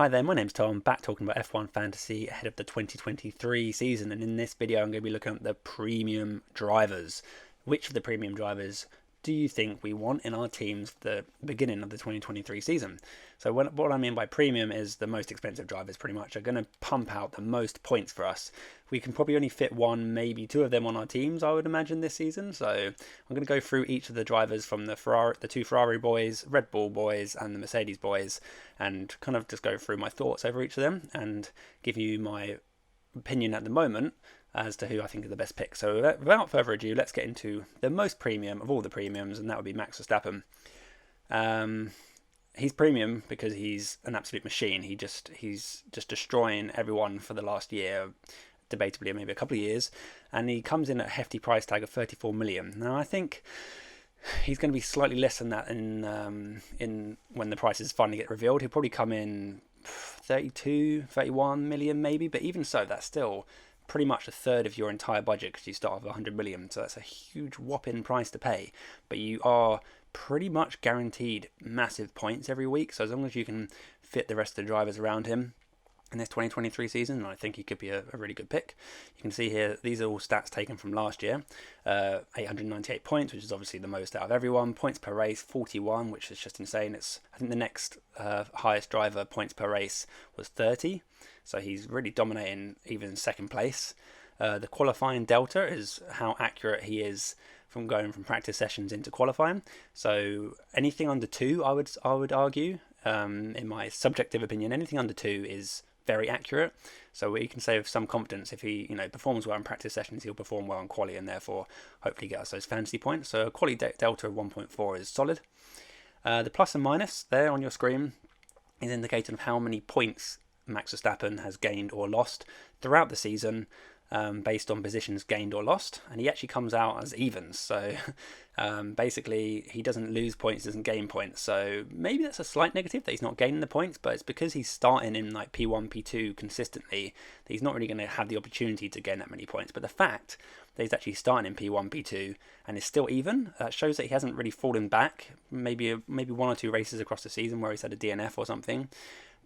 Hi there, my name's Tom, back talking about F1 Fantasy ahead of the 2023 season, and in this video I'm going to be looking at the premium drivers. Which of the premium drivers do you think we want in our teams for the beginning of the 2023 season? So what I mean by premium is the most expensive drivers pretty much are going to pump out the most points for us. We can probably only fit one, maybe two of them on our teams, I would imagine, this season. So I'm going to go through each of the drivers from the two Ferrari boys, Red Bull boys, and the Mercedes boys, and kind of just go through my thoughts over each of them and give you my opinion at the moment as to who I think are the best pick. So without further ado, let's get into the most premium of all the premiums, and that would be Max Verstappen. He's premium because he's an absolute machine. He's just destroying everyone for the last year, debatably maybe a couple of years, and he comes in at a hefty price tag of 34 million. Now I think he's going to be slightly less than that in when the prices finally get revealed. He'll probably come in 32, 31 million maybe, but even so, that's still pretty much a third of your entire budget because you start with 100 million, so that's a huge whopping price to pay, but you are pretty much guaranteed massive points every week. So as long as you can fit the rest of the drivers around him in this 2023 season, I think he could be a really good pick. You can see here, these are all stats taken from last year. 898 points, which is obviously the most out of everyone. Points per race, 41, which is just insane. I think the next highest driver points per race was 30. So he's really dominating even in second place. The qualifying delta is how accurate he is from going from practice sessions into qualifying. So anything under 2, I would argue, in my subjective opinion, anything under 2 is very accurate. So we can say with some confidence, if he performs well in practice sessions, he'll perform well in quali and therefore hopefully get us those fantasy points. So a quali delta of 1.4 is solid. The plus and minus there on your screen is indicating of how many points Max Verstappen has gained or lost throughout the season, based on positions gained or lost, and he actually comes out as evens. So basically he doesn't lose points, doesn't gain points. So maybe that's a slight negative that he's not gaining the points, but it's because he's starting in like P1, P2 consistently that he's not really going to have the opportunity to gain that many points. But the fact that he's actually starting in P1, P2 and is still even, shows that he hasn't really fallen back. Maybe one or two races across the season where he's had a DNF or something.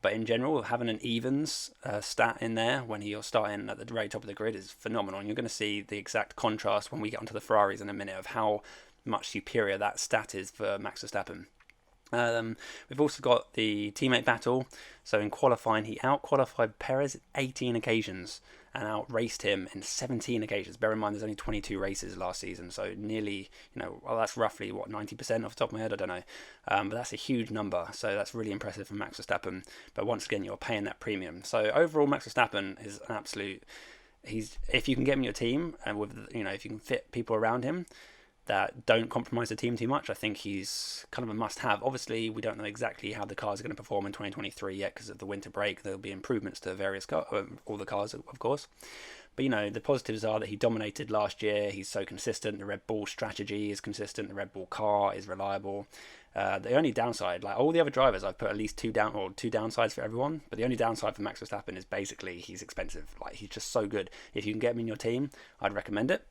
But in general, having an evens stat in there when you're starting at the very top of the grid is phenomenal. And you're going to see the exact contrast when we get onto the Ferraris in a minute of how much superior that stat is for Max Verstappen. We've also got the teammate battle. So in qualifying, he out-qualified Perez 18 occasions and out-raced him in 17 occasions. Bear in mind, there's only 22 races last season, so nearly, well, that's roughly, 90% off the top of my head, I don't know. But that's a huge number, so that's really impressive for Max Verstappen. But once again, you're paying that premium. So overall, Max Verstappen is an absolute... if you can get him in your team, and with if you can fit people around him that don't compromise the team too much, I think he's kind of a must-have. Obviously, we don't know exactly how the cars are going to perform in 2023 yet because of the winter break. There'll be improvements to various all the cars, of course. But, the positives are that he dominated last year. He's so consistent. The Red Bull strategy is consistent. The Red Bull car is reliable. The only downside, like all the other drivers, I've put at least two downsides for everyone. But the only downside for Max Verstappen is basically he's expensive. Like, he's just so good. If you can get him in your team, I'd recommend it.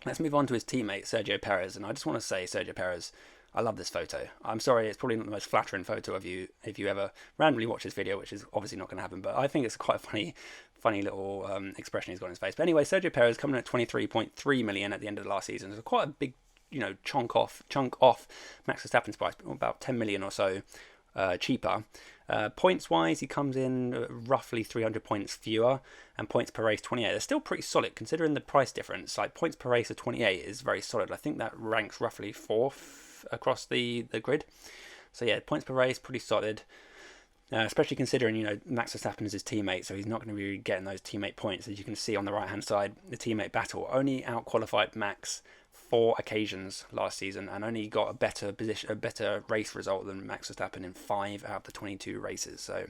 Let's move on to his teammate, Sergio Perez. And I just want to say, Sergio Perez, I love this photo. I'm sorry, it's probably not the most flattering photo of you if you ever randomly watch this video, which is obviously not going to happen. But I think it's quite a funny little expression he's got on his face. But anyway, Sergio Perez coming in at 23.3 million at the end of the last season. It's quite a big, chunk off Max Verstappen's price, about 10 million or so cheaper. Points wise, he comes in roughly 300 points fewer, and points per race 28. They're still pretty solid considering the price difference. Like, points per race of 28 is very solid. I think that ranks roughly 4th across the grid. So yeah, points per race pretty solid. Especially considering, Max Verstappen is his teammate, so he's not going to be getting those teammate points. As you can see on the right-hand side, the teammate battle only out-qualified Max 4 occasions last season and only got a better race result than Max Verstappen in 5 out of the 22 races. So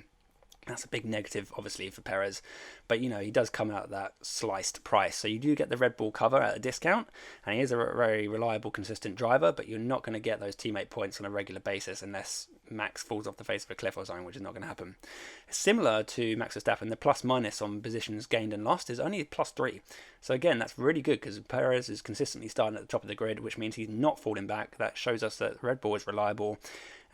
that's a big negative, obviously, for Perez. But, he does come out at that sliced price. So you do get the Red Bull cover at a discount, and he is a very reliable, consistent driver, but you're not going to get those teammate points on a regular basis unless Max falls off the face of a cliff or something, which is not going to happen. Similar to Max Verstappen, the plus-minus on positions gained and lost is only +3. So again, that's really good because Perez is consistently starting at the top of the grid, which means he's not falling back. That shows us that Red Bull is reliable.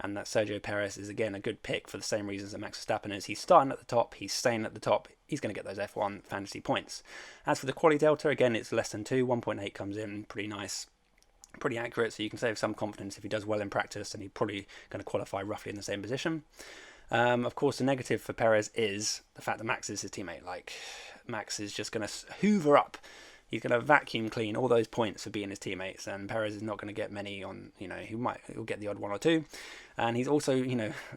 and that Sergio Perez is again a good pick for the same reasons that Max Verstappen is. He's starting at the top, he's staying at the top, he's going to get those F1 fantasy points. As for the quality delta, again, it's less than 2, 1.8 comes in, pretty nice, pretty accurate, so you can say with some confidence if he does well in practice, and he's probably going to qualify roughly in the same position. Of course, the negative for Perez is the fact that Max is his teammate. Like, Max is just going to hoover up. He's going to vacuum clean all those points for being his teammates, and Perez is not going to get many on, he'll get the odd one or two. And he's also,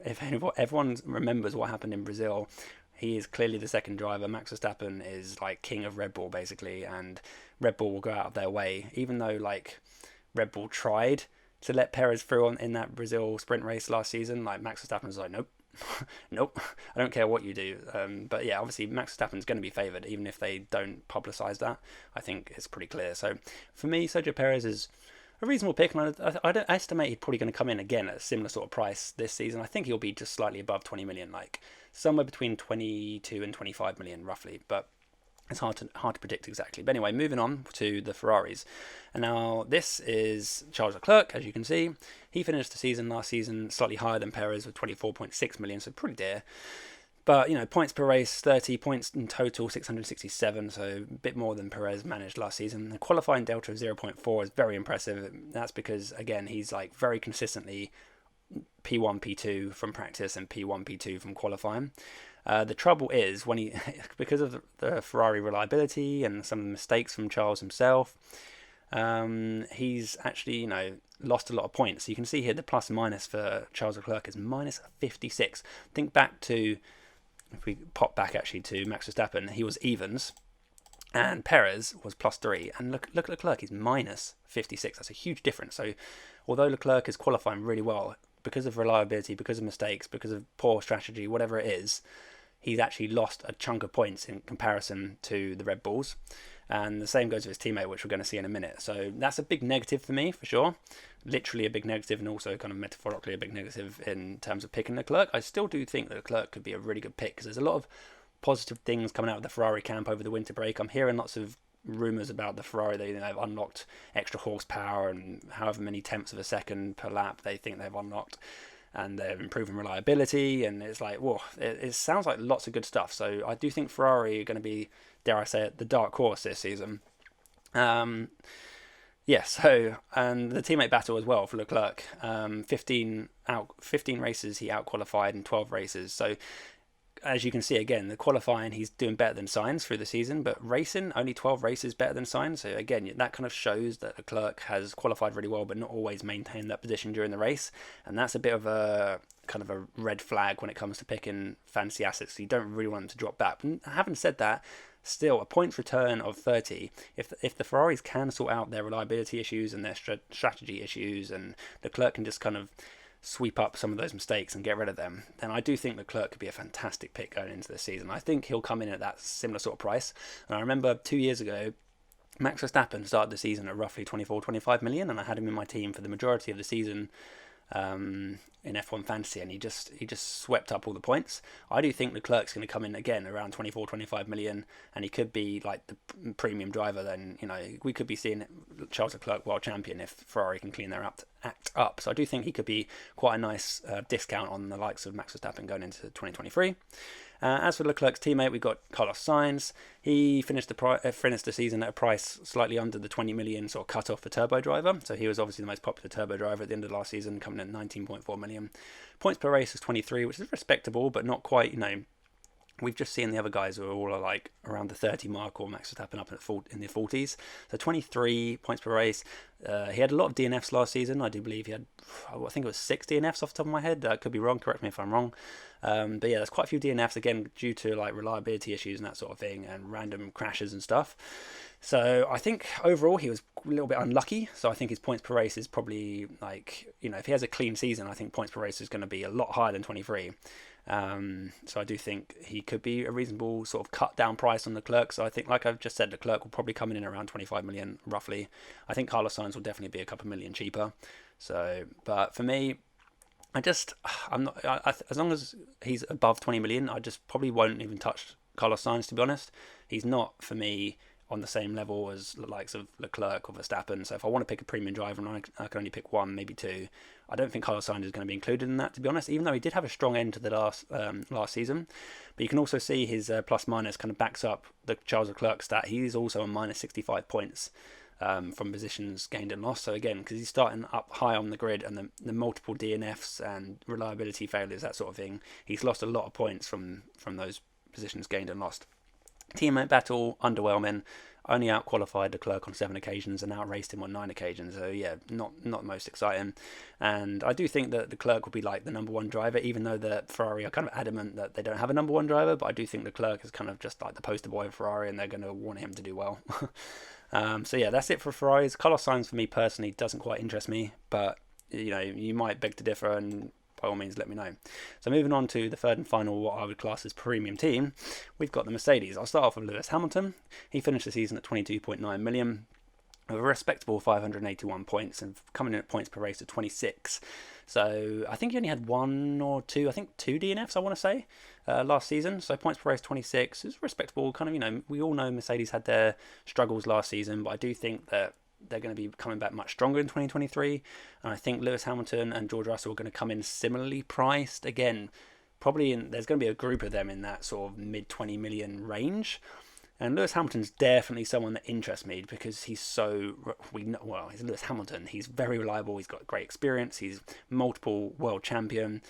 if everyone remembers what happened in Brazil, he is clearly the second driver. Max Verstappen is like king of Red Bull, basically, and Red Bull will go out of their way, even though, like, Red Bull tried to let Perez through in that Brazil sprint race last season. Like, Max Verstappen was like, nope. Nope, I don't care what you do. But yeah, obviously Max Verstappen's going to be favoured, even if they don't publicise that. I think it's pretty clear. So for me, Sergio Perez is a reasonable pick, and I don't estimate he's probably going to come in again at a similar sort of price this season. I think he'll be just slightly above 20 million, like somewhere between 22 and 25 million roughly. But it's hard to predict exactly. But anyway, moving on to the Ferraris. And now this is Charles Leclerc, as you can see. He finished the season last season slightly higher than Perez with 24.6 million, so pretty dear. But, points per race, 30 points in total, 667, so a bit more than Perez managed last season. The qualifying delta of 0.4 is very impressive. That's because, again, he's like very consistently P1, P2 from practice and P1, P2 from qualifying. The trouble is when because of the Ferrari reliability and some of the mistakes from Charles himself, he's actually, lost a lot of points. So you can see here the plus and minus for Charles Leclerc is minus 56. Think back to, if we pop back actually to Max Verstappen, he was evens, and Perez was plus 3. And look at Leclerc, he's minus 56. That's a huge difference. So although Leclerc is qualifying really well, because of reliability, because of mistakes, because of poor strategy, whatever it is, he's actually lost a chunk of points in comparison to the Red Bulls. And the same goes with his teammate, which we're going to see in a minute. So that's a big negative for me, for sure. Literally a big negative, and also kind of metaphorically a big negative in terms of picking Leclerc. I still do think that Leclerc could be a really good pick, because there's a lot of positive things coming out of the Ferrari camp over the winter break. I'm hearing lots of rumours about the Ferrari. They've unlocked extra horsepower and however many tenths of a second per lap they think they've unlocked. And they're improving reliability, and it's like, whoa, it sounds like lots of good stuff. So I do think Ferrari are going to be, dare I say it, the dark horse this season. And the teammate battle as well for Leclerc. 15 races he out-qualified in 12 races. So as you can see, again, the qualifying, he's doing better than Sainz through the season, but racing, only 12 races better than Sainz. So again, that kind of shows that Leclerc has qualified really well, but not always maintained that position during the race. And that's a bit of a kind of a red flag when it comes to picking fantasy assets. So you don't really want them to drop back. But having said that, still a points return of 30. If the Ferraris can sort out their reliability issues and their strategy issues, and Leclerc can just kind of sweep up some of those mistakes and get rid of them, then I do think Leclerc could be a fantastic pick going into this season. I think he'll come in at that similar sort of price. And I remember 2 years ago, Max Verstappen started the season at roughly 24-25 million, and I had him in my team for the majority of the season in F1 Fantasy, and he just swept up all the points. I do think Leclerc's going to come in again around 24-25 million, and he could be like the premium driver. Then we could be seeing Charles Leclerc world champion if Ferrari can clean their act up. So I do think he could be quite a nice discount on the likes of Max Verstappen going into 2023. As for Leclerc's teammate, we've got Carlos Sainz. He finished the season at a price slightly under the 20 million sort of cut-off for turbo driver. So he was obviously the most popular turbo driver at the end of last season, coming in at 19.4 million. Points per race is 23, which is respectable, but not quite, we've just seen the other guys who are all like around the 30 mark, or Max Verstappen up in the 40s. So 23 points per race. He had a lot of DNFs last season. I do believe he had, I think it was 6 DNFs off the top of my head. I could be wrong. Correct me if I'm wrong. But yeah, there's quite a few DNFs, again, due to like reliability issues and that sort of thing, and random crashes and stuff. So I think overall he was a little bit unlucky. So I think his points per race is probably like, if he has a clean season, I think points per race is going to be a lot higher than 23. So I do think he could be a reasonable sort of cut down price on Leclerc. So I think, like I've just said, Leclerc will probably come in around 25 million roughly. I think Carlos Sainz will definitely be a couple million cheaper. So, but for me, as long as he's above 20 million, I just probably won't even touch Carlos Sainz, to be honest. He's not, for me, on the same level as the likes of Leclerc or Verstappen. So if I want to pick a premium driver and I can only pick one, maybe two, I don't think Carlos Sainz is going to be included in that, to be honest, even though he did have a strong end to the last season. But you can also see his plus minus kind of backs up the Charles Leclerc stat. He's also on minus 65 points from positions gained and lost. So again, because he's starting up high on the grid and the multiple DNFs and reliability failures, that sort of thing, he's lost a lot of points from those positions gained and lost. Teammate battle, underwhelming. Only out-qualified Leclerc on 7 occasions and out-raced him on 9 occasions. So yeah, not most exciting. And I do think that Leclerc will be like the number one driver, even though the Ferrari are kind of adamant that they don't have a number one driver. But I do think Leclerc is kind of just like the poster boy of Ferrari, and they're going to want him to do well. So yeah, that's it for Ferraris. Carlos Sainz for me personally doesn't quite interest me, but you might beg to differ, and by all means let me know. So moving on to the third and final, what I would class as premium team, we've got the Mercedes. I'll start off with Lewis Hamilton. He finished the season at 22.9 million with a respectable 581 points and coming in at points per race of 26. So I think he only had two DNFs, I want to say, last season. So points per race 26 is respectable. Kind of, we all know Mercedes had their struggles last season, but I do think that they're going to be coming back much stronger in 2023. And I think Lewis Hamilton and George Russell are going to come in similarly priced. Again, there's going to be a group of them in that sort of mid 20 million range. And Lewis Hamilton's definitely someone that interests me because he's Lewis Hamilton. He's very reliable. He's got great experience. He's multiple world champion.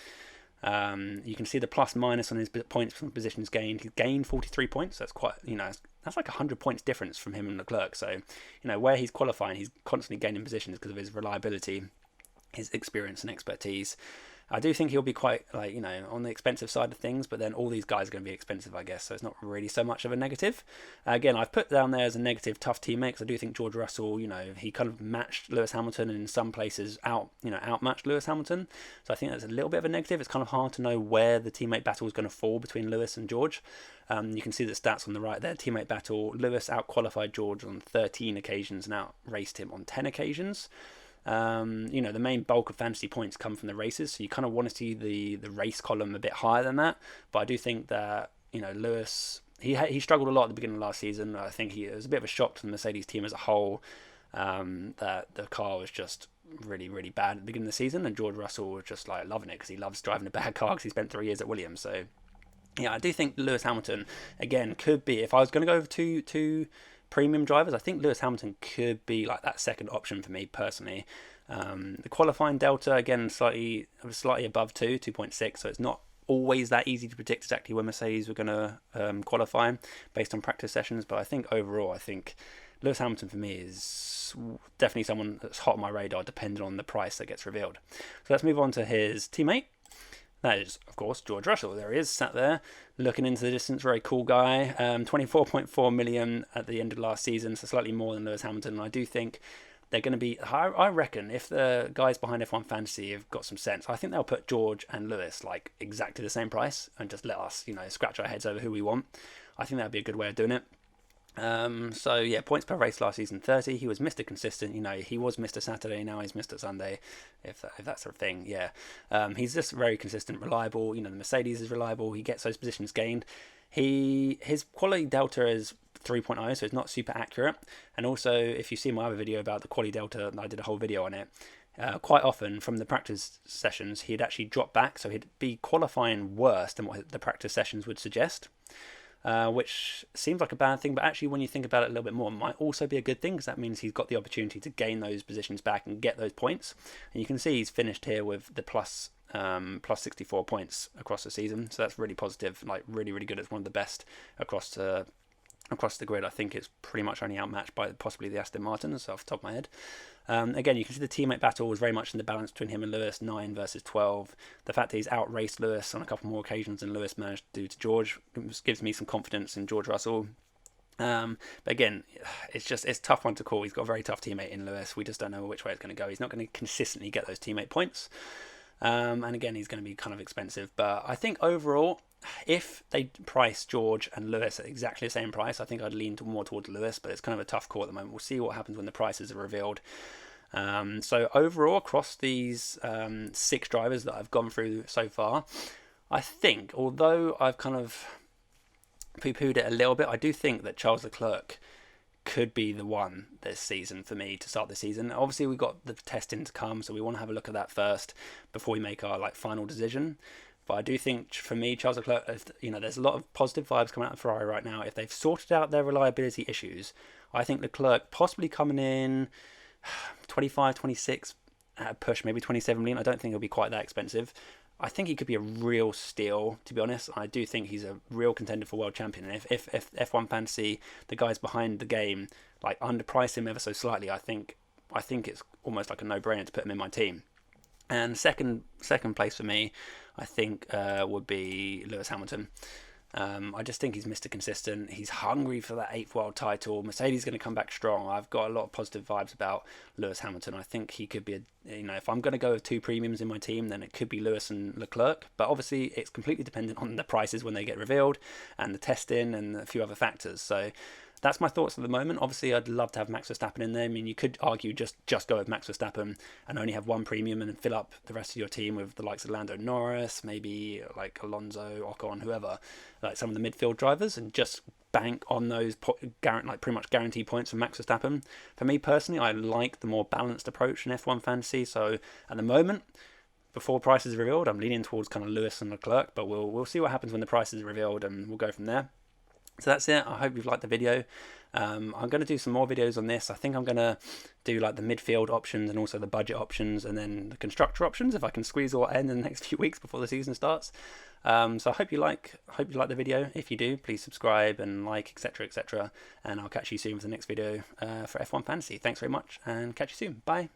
You can see the plus minus on his points from positions gained. He's gained 43 points. That's quite, that's like 100 points difference from him and Leclerc. So, where he's qualifying, he's constantly gaining positions because of his reliability, his experience and expertise. I do think he'll be quite, on the expensive side of things, but then all these guys are going to be expensive, I guess, so it's not really so much of a negative. Again, I've put down there as a negative tough teammate because I do think George Russell, he kind of matched Lewis Hamilton and in some places outmatched Lewis Hamilton. So I think that's a little bit of a negative. It's kind of hard to know where the teammate battle is going to fall between Lewis and George. You can see the stats on the right there. Teammate battle, Lewis out-qualified George on 13 occasions and out-raced him on 10 occasions. The main bulk of fantasy points come from the races, so you kind of want to see the race column a bit higher than that. But I do think that Lewis, he struggled a lot at the beginning of last season. I think it was a bit of a shock to the Mercedes team as a whole, that the car was just really, really bad at the beginning of the season, and George Russell was just like loving it because he loves driving a bad car because he spent 3 years at Williams. So yeah, I do think Lewis Hamilton again could be, if I was going to go over two premium drivers, I think Lewis Hamilton could be like that second option for me personally. The qualifying delta again slightly above 2.6, so it's not always that easy to predict exactly when Mercedes were going to qualify based on practice sessions. But I think overall, Lewis Hamilton for me is definitely someone that's hot on my radar, depending on the price that gets revealed. So let's move on to his teammate. That is, of course, George Russell. There he is, sat there, looking into the distance. Very cool guy. 24.4 million at the end of last season, so slightly more than Lewis Hamilton. And I do think they're going to be, I reckon, if the guys behind F1 Fantasy have got some sense, I think they'll put George and Lewis like exactly the same price and just let us, scratch our heads over who we want. I think that'd be a good way of doing it. So yeah, points per race last season 30. He was Mr. Consistent. He was Mr. Saturday. Now he's Mr. Sunday, if that's a thing. Yeah, he's just very consistent, reliable. The Mercedes is reliable. He gets those positions gained. His quality delta is 3.0, so it's not super accurate. And also, if you see my other video about the quality delta, I did a whole video on it. Quite often from the practice sessions, he'd actually drop back, so he'd be qualifying worse than what the practice sessions would suggest. Which seems like a bad thing, but actually when you think about it a little bit more, it might also be a good thing because that means he's got the opportunity to gain those positions back and get those points. And you can see he's finished here with the plus 64 points across the season, so that's really positive, like really, really good. It's one of the best across the grid. I think it's pretty much only outmatched by possibly the Aston Martins off the top of my head. Again, you can see the teammate battle was very much in the balance between him and Lewis, 9 versus 12. The fact that he's outraced Lewis on a couple more occasions than Lewis managed to do to George gives me some confidence in George Russell. But again, it's a tough one to call. He's got a very tough teammate in Lewis. We just don't know which way it's going to go. He's not going to consistently get those teammate points. And again, he's going to be kind of expensive. But I think overall, if they price George and Lewis at exactly the same price, I think I'd lean more towards Lewis, but it's kind of a tough call at the moment. We'll see what happens when the prices are revealed. So overall, across these 6 drivers that I've gone through so far, I think, although I've kind of poo-pooed it a little bit, I do think that Charles Leclerc could be the one this season for me to start the season. Obviously, we've got the testing to come, so we want to have a look at that first before we make our final decision. But I do think, for me, Charles Leclerc, there's a lot of positive vibes coming out of Ferrari right now. If they've sorted out their reliability issues, I think Leclerc possibly coming in 25, 26 at a push, maybe 27 million. I don't think it'll be quite that expensive. I think he could be a real steal, to be honest. I do think he's a real contender for world champion. And if F1 Fantasy, the guys behind the game, underprice him ever so slightly, I think it's almost like a no-brainer to put him in my team. And second place for me, I think would be Lewis Hamilton. I just think he's Mr. Consistent. He's hungry for that 8th world title. Mercedes is going to come back strong. I've got a lot of positive vibes about Lewis Hamilton. I think he could be if I'm going to go with 2 premiums in my team, then it could be Lewis and Leclerc. But obviously, it's completely dependent on the prices when they get revealed and the testing and a few other factors. So that's my thoughts at the moment. Obviously, I'd love to have Max Verstappen in there. I mean, you could argue just go with Max Verstappen and only have 1 premium and fill up the rest of your team with the likes of Lando Norris, maybe like Alonso, Ocon, whoever, like some of the midfield drivers, and just bank on those pretty much guaranteed points for Max Verstappen. For me personally, I like the more balanced approach in F1 Fantasy. So at the moment, before prices are revealed, I'm leaning towards kind of Lewis and Leclerc, but we'll see what happens when the prices are revealed, and we'll go from there. So that's it. I hope you've liked the video. I'm going to do some more videos on this. I think I'm going to do like the midfield options and also the budget options, and then the constructor options if I can squeeze all in the next few weeks before the season starts. So I hope you like the video. If you do, please subscribe and like, etc. And I'll catch you soon for the next video for F1 Fantasy. Thanks very much, and catch you soon. Bye.